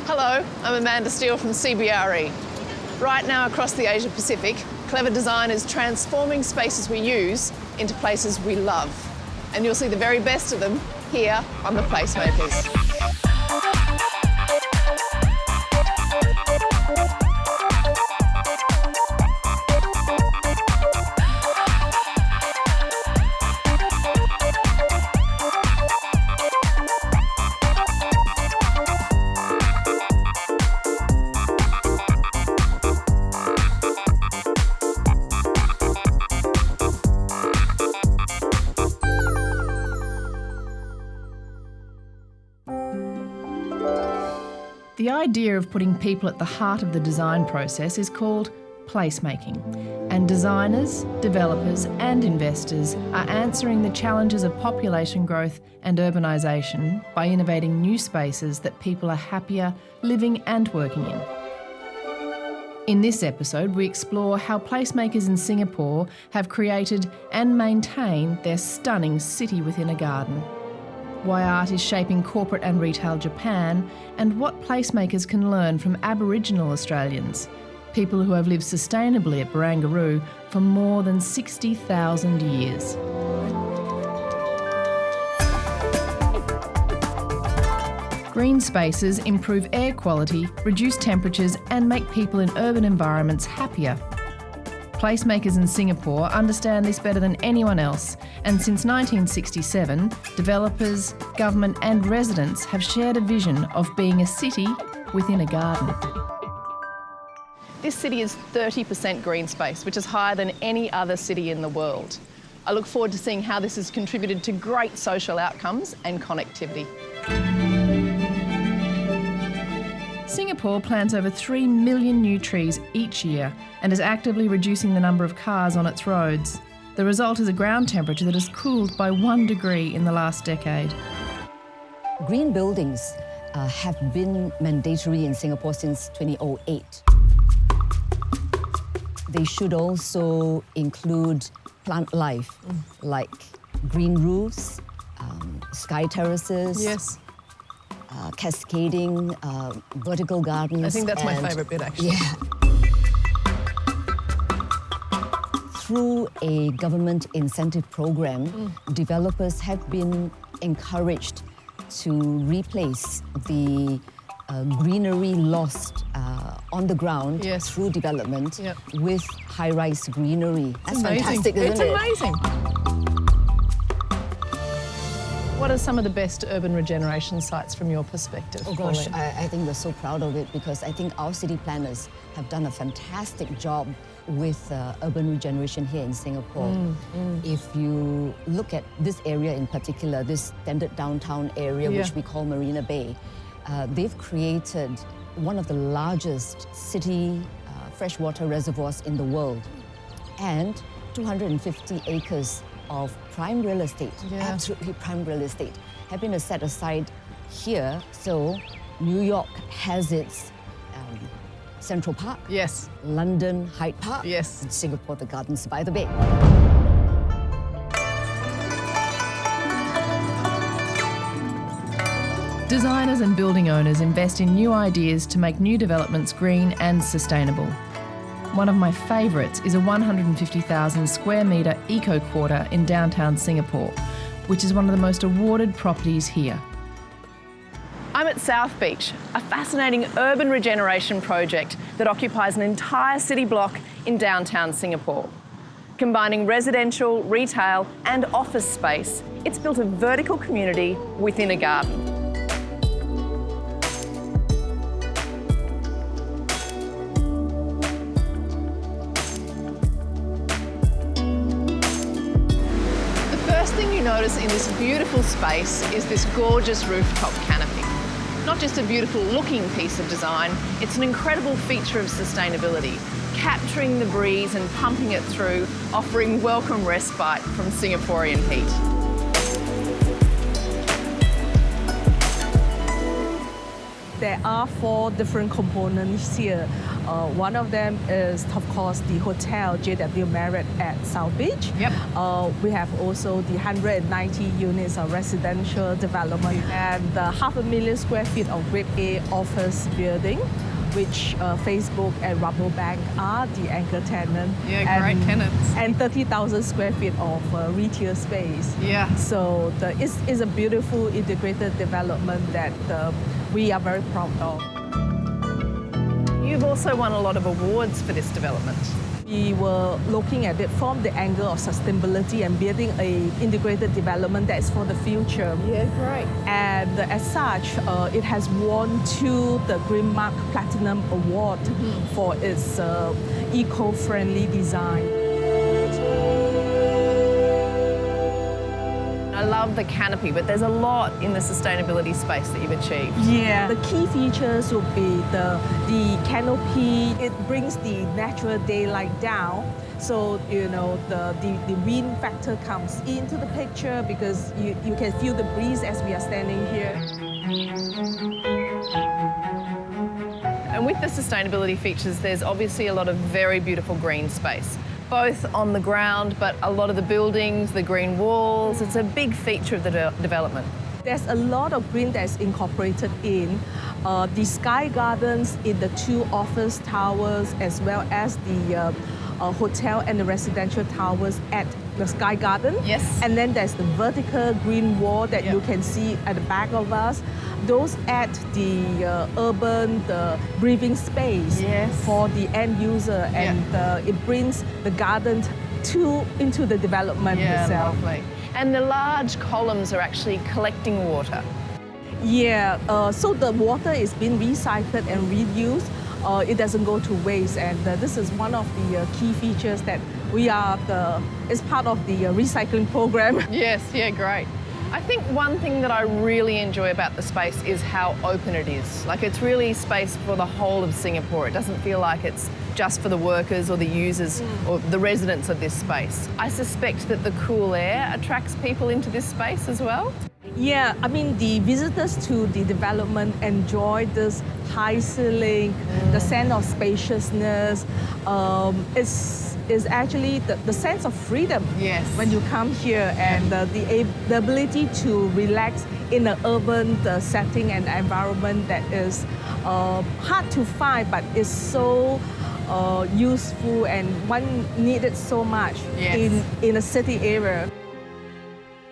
Hello, I'm Amanda Steele from CBRE. Right now across the Asia Pacific, clever design is transforming spaces we use into places we love. And you'll see the very best of them here on the Placemakers. The idea of putting people at the heart of the design process is called placemaking, and designers, developers and investors are answering the challenges of population growth and urbanisation by innovating new spaces that people are happier living and working in. In this episode, we explore how placemakers in Singapore have created and maintained their stunning city within a garden, why art is shaping corporate and retail Japan, and what placemakers can learn from Aboriginal Australians, people who have lived sustainably at Barangaroo for more than 60,000 years. Green spaces improve air quality, reduce temperatures and make people in urban environments happier. Placemakers in Singapore understand this better than anyone else, and since 1967, developers, government and residents have shared a vision of being a city within a garden. This city is 30% green space, which is higher than any other city in the world. I look forward to seeing how this has contributed to great social outcomes and connectivity. Singapore plants over 3 million new trees each year and is actively reducing the number of cars on its roads. The result is a ground temperature that has cooled by 1 degree in the last decade. Green buildings have been mandatory in Singapore since 2008. They should also include plant life, like green roofs, sky terraces. Yes. Cascading, vertical gardens. I think that's my favourite bit, actually. Yeah. Through a government incentive program, developers have been encouraged to replace the greenery lost on the ground through development with high-rise greenery. That's fantastic, isn't it? It's amazing. What are some of the best urban regeneration sites from your perspective? Oh gosh, I think we're so proud of it because I think our city planners have done a fantastic job with urban regeneration here in Singapore. If you look at this area in particular, this standard downtown area, which we call Marina Bay, they've created one of the largest city freshwater reservoirs in the world and 250 acres of prime real estate, absolutely prime real estate, have been set aside here. So New York has its Central Park, London Hyde Park, and Singapore the Gardens by the Bay. Designers and building owners invest in new ideas to make new developments green and sustainable. One of my favourites is a 150,000 square metre eco-quarter in downtown Singapore, which is one of the most awarded properties here. I'm at South Beach, a fascinating urban regeneration project that occupies an entire city block in downtown Singapore. Combining residential, retail and office space, it's built a vertical community within a garden. Notice in this beautiful space is this gorgeous rooftop canopy. Not just a beautiful looking piece of design, it's an incredible feature of sustainability, capturing the breeze and pumping it through, offering welcome respite from Singaporean heat. There are 4 different components here. One of them is, of course, the hotel JW Marriott at South Beach. Yep. We have also the 190 units of residential development and the 500,000 square feet of Grade A office building, which Facebook and Rabobank are the anchor tenant. Yeah, great tenants. And 30,000 square feet of retail space. Yeah. So it's a beautiful integrated development that we are very proud of. You've also won a lot of awards for this development. We were looking at it from the angle of sustainability and building an integrated development that's for the future. Yeah, great. And as such, it has won 2 the Green Mark Platinum Award for its eco-friendly design. I love the canopy, but there's a lot in the sustainability space that you've achieved. Yeah. The key features will be the canopy. It brings the natural daylight down. So, you know, the wind factor comes into the picture because you can feel the breeze as we are standing here. And with the sustainability features, there's obviously a lot of very beautiful green space, both on the ground, but a lot of the buildings, the green walls. It's a big feature of the development. There's a lot of green that's incorporated in the sky gardens in the 2 office towers, as well as the hotel and the residential towers at the Sky Garden. Yes. And then there's the vertical green wall that you can see at the back of us. Those add the the breathing space for the end user, and it brings the garden into the development itself. Lovely. And the large columns are actually collecting water. Yeah, so the water is being recycled and reused. It doesn't go to waste, and this is one of the key features that we are is part of the recycling program. Yes, yeah, great. I think one thing that I really enjoy about the space is how open it is. Like, it's really space for the whole of Singapore. It doesn't feel like it's just for the workers or the users or the residents of this space. I suspect that the cool air attracts people into this space as well. Yeah, I mean, the visitors to the development enjoy this high ceiling, the sense of spaciousness. Is actually the sense of freedom when you come here, and the ability to relax in an urban setting and environment that is hard to find, but is so useful, and one needed so much in a city area.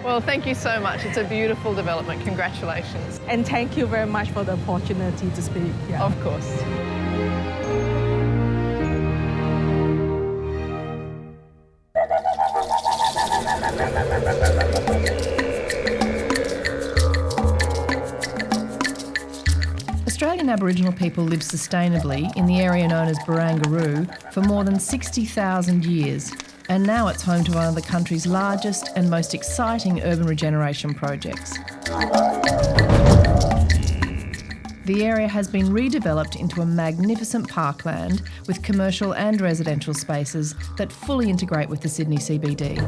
Well, thank you so much. It's a beautiful development. Congratulations. And thank you very much for the opportunity to speak. Yeah. Of course. Australian Aboriginal people live sustainably in the area known as Barangaroo for more than 60,000 years, and now it's home to one of the country's largest and most exciting urban regeneration projects. The area has been redeveloped into a magnificent parkland with commercial and residential spaces that fully integrate with the Sydney CBD.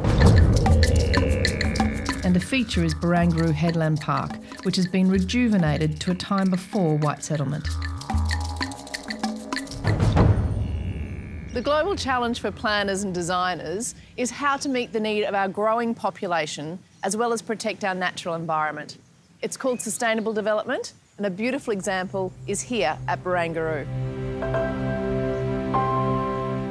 And a feature is Barangaroo Headland Park, which has been rejuvenated to a time before white settlement. The global challenge for planners and designers is how to meet the need of our growing population as well as protect our natural environment. It's called sustainable development, and a beautiful example is here at Barangaroo.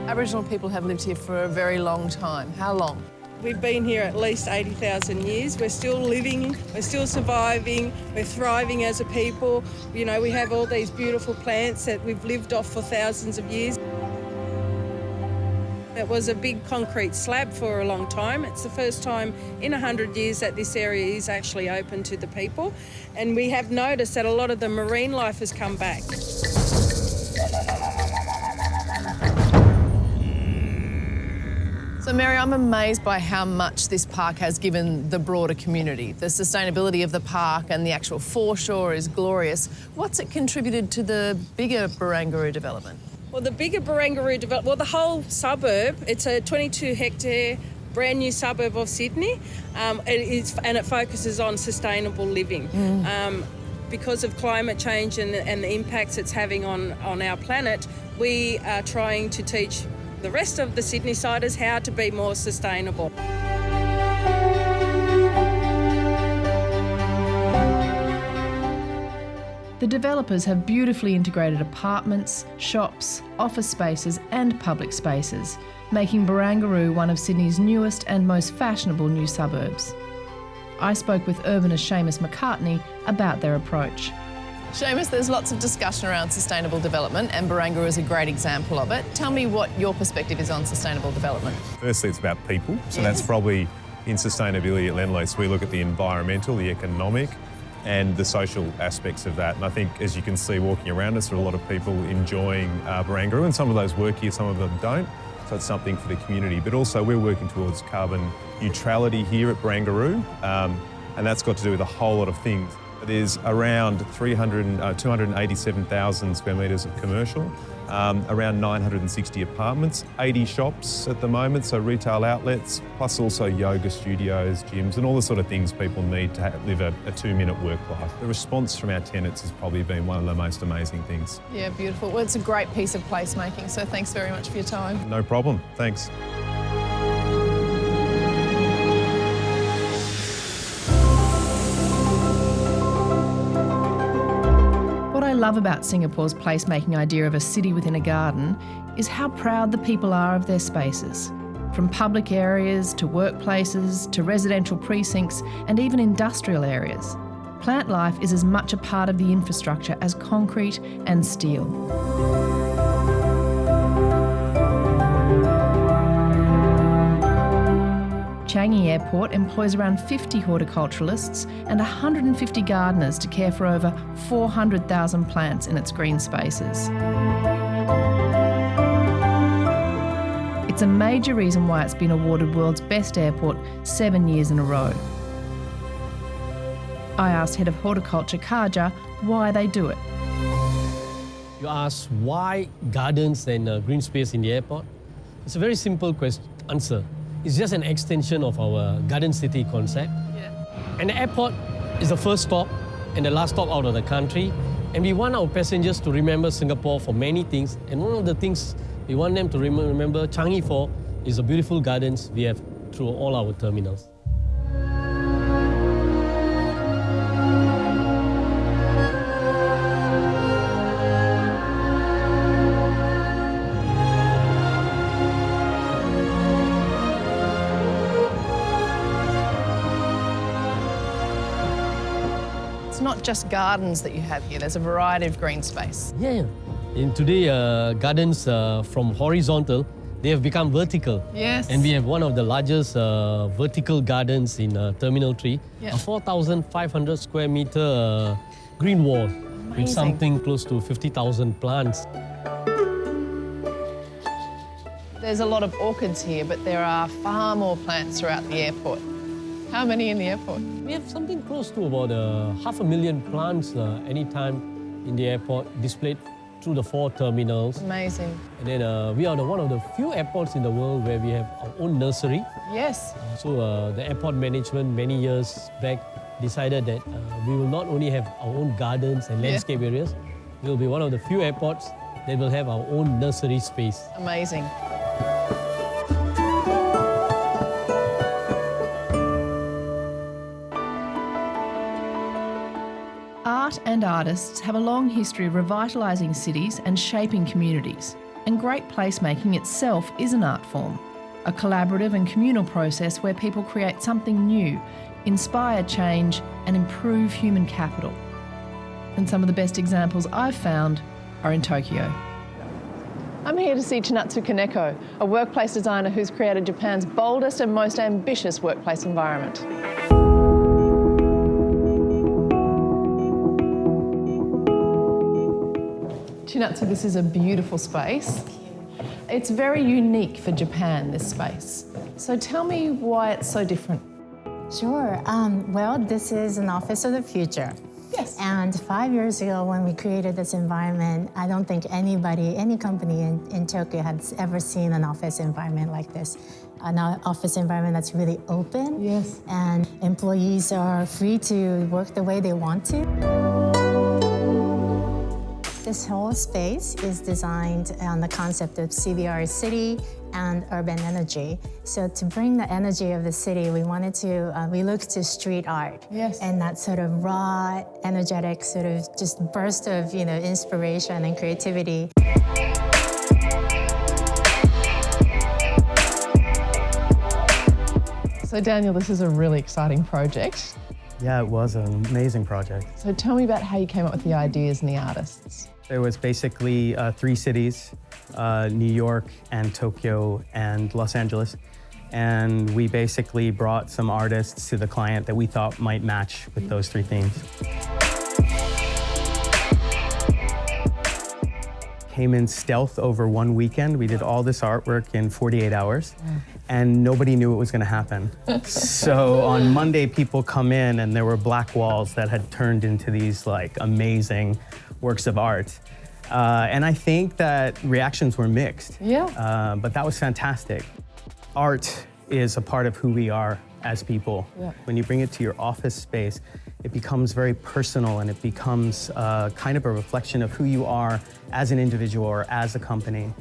Aboriginal people have lived here for a very long time. How long? We've been here at least 80,000 years. We're still living, we're still surviving, we're thriving as a people. You know, we have all these beautiful plants that we've lived off for thousands of years. It was a big concrete slab for a long time. It's the first time in 100 years that this area is actually open to the people. And we have noticed that a lot of the marine life has come back. So Mary, I'm amazed by how much this park has given the broader community. The sustainability of the park and the actual foreshore is glorious. What's it contributed to the bigger Barangaroo development? Well, the bigger Barangaroo development, well, the whole suburb, it's a 22-hectare brand new suburb of Sydney, and it focuses on sustainable living. because of climate change and the impacts it's having on our planet, we are trying to teach the rest of the Sydney-siders how to be more sustainable. The developers have beautifully integrated apartments, shops, office spaces and public spaces, making Barangaroo one of Sydney's newest and most fashionable new suburbs. I spoke with urbanist Seamus McCartney about their approach. Seamus, there's lots of discussion around sustainable development and Barangaroo is a great example of it. Tell me what your perspective is on sustainable development. Firstly, it's about people, so that's probably in sustainability at Lendlease. We look at the environmental, the economic and the social aspects of that. And I think, as you can see walking around us, there are a lot of people enjoying Barangaroo, and some of those work here, some of them don't. So it's something for the community. But also we're working towards carbon neutrality here at Barangaroo, and that's got to do with a whole lot of things. There's around 287,000 square metres of commercial, around 960 apartments, 80 shops at the moment, so retail outlets, plus also yoga studios, gyms, and all the sort of things people need to live a 2-minute work life. The response from our tenants has probably been one of the most amazing things. Yeah, beautiful. Well, it's a great piece of placemaking, so thanks very much for your time. No problem, thanks. What I love about Singapore's placemaking idea of a city within a garden is how proud the people are of their spaces. From public areas to workplaces to residential precincts and even industrial areas. Plant life is as much a part of the infrastructure as concrete and steel. Changi Airport employs around 50 horticulturalists and 150 gardeners to care for over 400,000 plants in its green spaces. It's a major reason why it's been awarded World's Best Airport 7 years in a row. I asked Head of Horticulture Kaja why they do it. You ask why gardens and green space in the airport? It's a very simple answer. It's just an extension of our garden city concept. And the airport is the first stop and the last stop out of the country. And we want our passengers to remember Singapore for many things. And one of the things we want them to remember Changi for is the beautiful gardens we have through all our terminals. It's not just gardens that you have here, there's a variety of green space. Yeah. In today, gardens from horizontal, they have become vertical. Yes. And we have one of the largest vertical gardens in Terminal 3, Yeah. a 4,500 square meter green wall with something close to 50,000 plants. There's a lot of orchids here, but there are far more plants throughout the airport. How many in the airport? We have something close to about 500,000 plants anytime in the airport, displayed through the 4 terminals. Amazing. And then we are one of the few airports in the world where we have our own nursery. Yes. So the airport management many years back decided that we will not only have our own gardens and landscape areas, we will be one of the few airports that will have our own nursery space. Amazing. Art and artists have a long history of revitalising cities and shaping communities. And great placemaking itself is an art form, a collaborative and communal process where people create something new, inspire change and improve human capital. And some of the best examples I've found are in Tokyo. I'm here to see Chinatsu Kaneko, a workplace designer who's created Japan's boldest and most ambitious workplace environment. Chinatsu, this is a beautiful space. It's very unique for Japan, this space. So tell me why it's so different. Sure. Well, this is an office of the future. Yes. And 5 years ago, when we created this environment, I don't think anybody, any company in Tokyo had ever seen an office environment like this. An office environment that's really open. Yes. And employees are free to work the way they want to. This whole space is designed on the concept of CVR city and urban energy. So to bring the energy of the city, we looked to street art. Yes. And that sort of raw, energetic sort of just burst of, inspiration and creativity. So Daniel, this is a really exciting project. Yeah, it was an amazing project. So tell me about how you came up with the ideas and the artists. There was basically 3 cities, New York and Tokyo and Los Angeles. And we basically brought some artists to the client that we thought might match with those 3 themes. Came in stealth over one weekend. We did all this artwork in 48 hours, and nobody knew it was gonna happen. So on Monday, people come in and there were black walls that had turned into these like amazing works of art. And I think that reactions were mixed. Yeah. But that was fantastic. Art is a part of who we are as people. Yeah. When you bring it to your office space, it becomes very personal and it becomes kind of a reflection of who you are as an individual or as a company.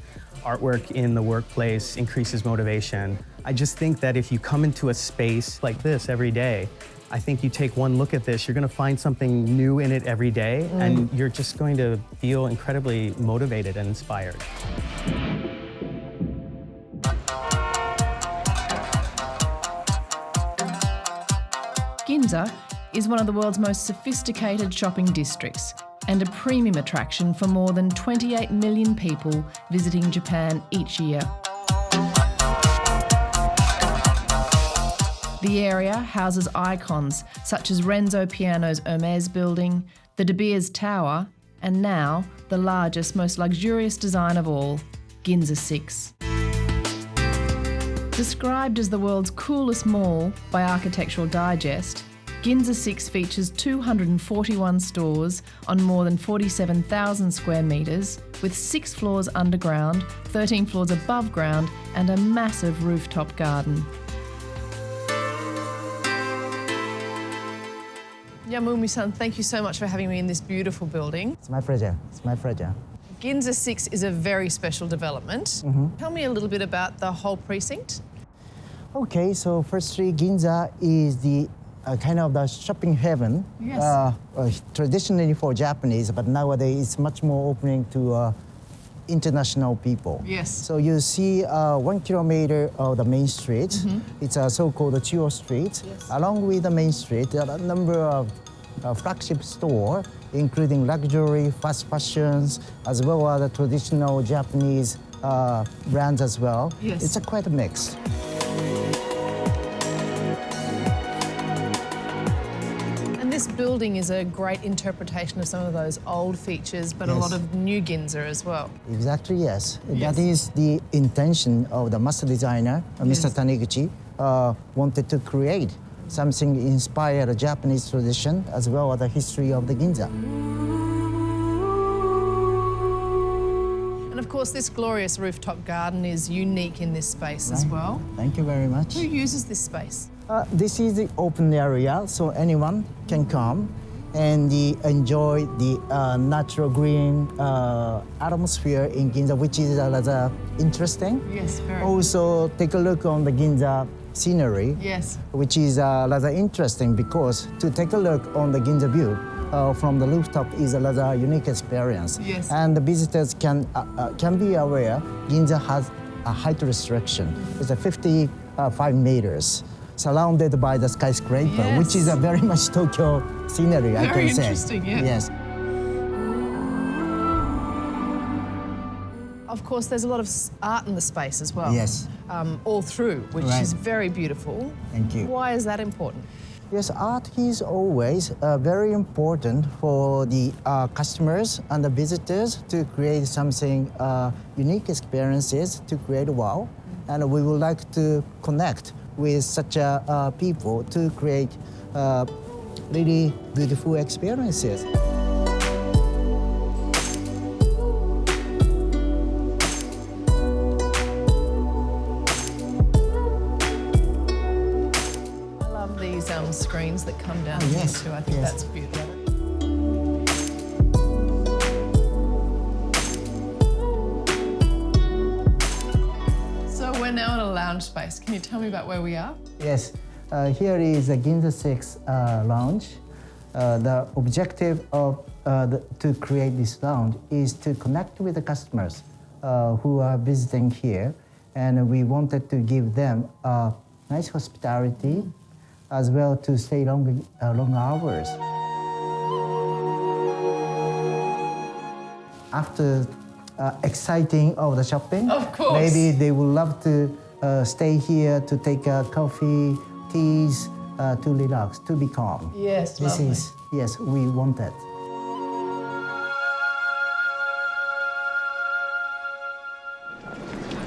Artwork in the workplace increases motivation. I just think that if you come into a space like this every day, I think you take one look at this, you're gonna find something new in it every day, and you're just going to feel incredibly motivated and inspired. Ginza is one of the world's most sophisticated shopping districts and a premium attraction for more than 28 million people visiting Japan each year. The area houses icons such as Renzo Piano's Hermes building, the De Beers Tower, and now the largest, most luxurious design of all, Ginza 6. Described as the world's coolest mall by Architectural Digest, Ginza 6 features 241 stores on more than 47,000 square metres, with 6 floors underground, 13 floors above ground, and a massive rooftop garden. Yamumi-san, thank you so much for having me in this beautiful building. It's my pleasure. It's my pleasure. Ginza 6 is a very special development. Tell me a little bit about the whole precinct. Okay, so firstly, Ginza is the kind of the shopping heaven. Yes. Traditionally for Japanese, but nowadays it's much more opening to international people. Yes. So you see 1 kilometer of the main street. It's a so-called Chuo Street. Yes. Along with the main street, there are a number of flagship store, including luxury, fast fashions, as well as the traditional Japanese brands as well. Yes. It's quite a mix. This building is a great interpretation of some of those old features, but a lot of new Ginza as well. Exactly, yes. Yes. That is the intention of the master designer, Mr. Taniguchi, wanted to create something inspired Japanese tradition as well as the history of the Ginza. And of course, this glorious rooftop garden is unique in this space as well. Thank you very much. Who uses this space? This is the open area, so anyone can come and enjoy the natural green atmosphere in Ginza, which is rather interesting. Yes, very. Also, take a look on the Ginza scenery, Yes. which is rather interesting because to take a look on the Ginza view from the rooftop is a rather unique experience. Yes. And the visitors can be aware Ginza has a height restriction. It's a 55 meters. Surrounded by the skyscraper, which is a very much Tokyo scenery, I can say. Very interesting, yeah. Yes. Of course, there's a lot of art in the space as well. Yes. All through, which Right. is very beautiful. Thank you. Why is that important? Yes, art is always very important for the customers and the visitors to create something unique experiences, to create wow. And we would like to connect with such people to create really beautiful experiences. I love these screens that come down Oh, here yes, too. I think yes. that's beautiful. lounge space. Can you tell me about where we are? Yes, here is the Ginza 6 lounge. The objective of to create this lounge is to connect with the customers who are visiting here, and we wanted to give them nice hospitality as well to stay long hours. After exciting of the shopping, Of course. maybe they would love to stay here to take a coffee, teas, to relax, to be calm. Yes, This lovely. is, yes, we want that.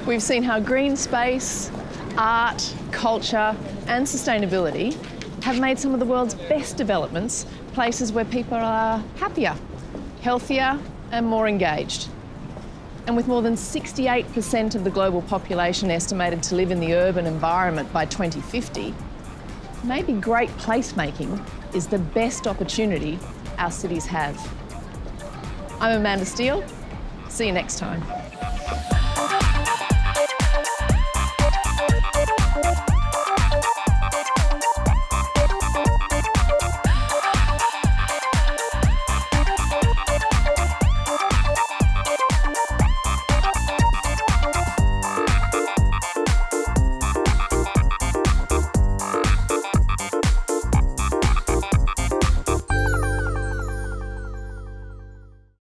We've seen how green space, art, culture and sustainability have made some of the world's best developments places where people are happier, healthier and more engaged. And with more than 68% of the global population estimated to live in the urban environment by 2050, maybe great placemaking is the best opportunity our cities have. I'm Amanda Steele. See you next time.